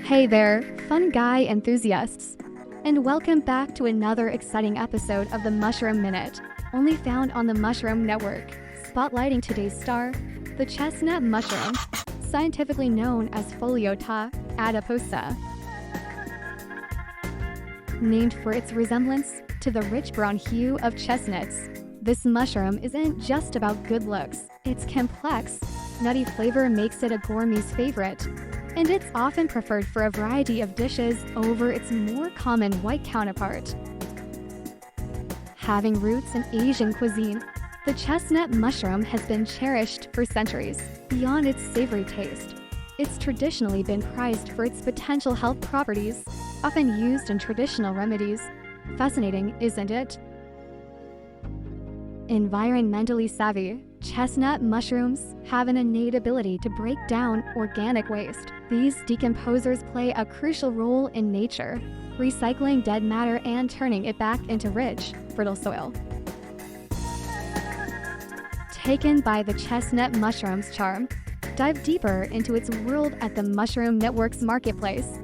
Hey there, fungi enthusiasts, and welcome back to another exciting episode of the Mushroom Minute, only found on the Mushroom Network. Spotlighting today's star, the chestnut mushroom, scientifically known as Pholiota adiposa. Named for its resemblance to the rich brown hue of chestnuts, this mushroom isn't just about good looks. Its complex, nutty flavor makes it a gourmet's favorite, and it's often preferred for a variety of dishes over its more common white counterpart. Having roots in Asian cuisine, the chestnut mushroom has been cherished for centuries. Beyond its savory taste, it's traditionally been prized for its potential health properties, often used in traditional remedies. Fascinating, isn't it? Environmentally savvy, chestnut mushrooms have an innate ability to break down organic waste. These decomposers play a crucial role in nature, recycling dead matter and turning it back into rich, fertile soil. Taken by the chestnut mushroom's charm, dive deeper into its world at the Mushroom Network's marketplace.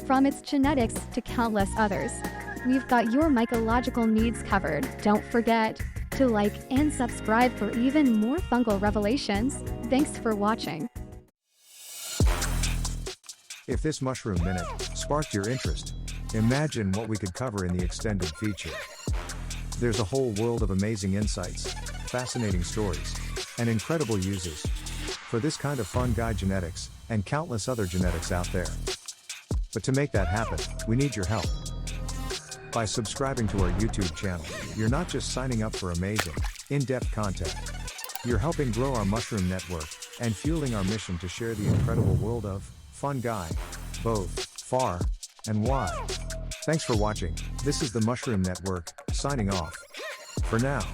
From its genetics to countless others, we've got your mycological needs covered. Don't forget to like and subscribe for even more fungal revelations. Thanks for watching. If this Mushroom Minute sparked your interest, imagine what we could cover in the extended feature. There's a whole world of amazing insights, fascinating stories, and incredible uses for this kind of fungi genetics and countless other genetics out there. But to make that happen, we need your help. By subscribing to our YouTube channel, you're not just signing up for amazing, in-depth content. You're helping grow our Mushroom Network and fueling our mission to share the incredible world of fungi, both far and wide. Thanks for watching. This is the Mushroom Network, signing off. For now.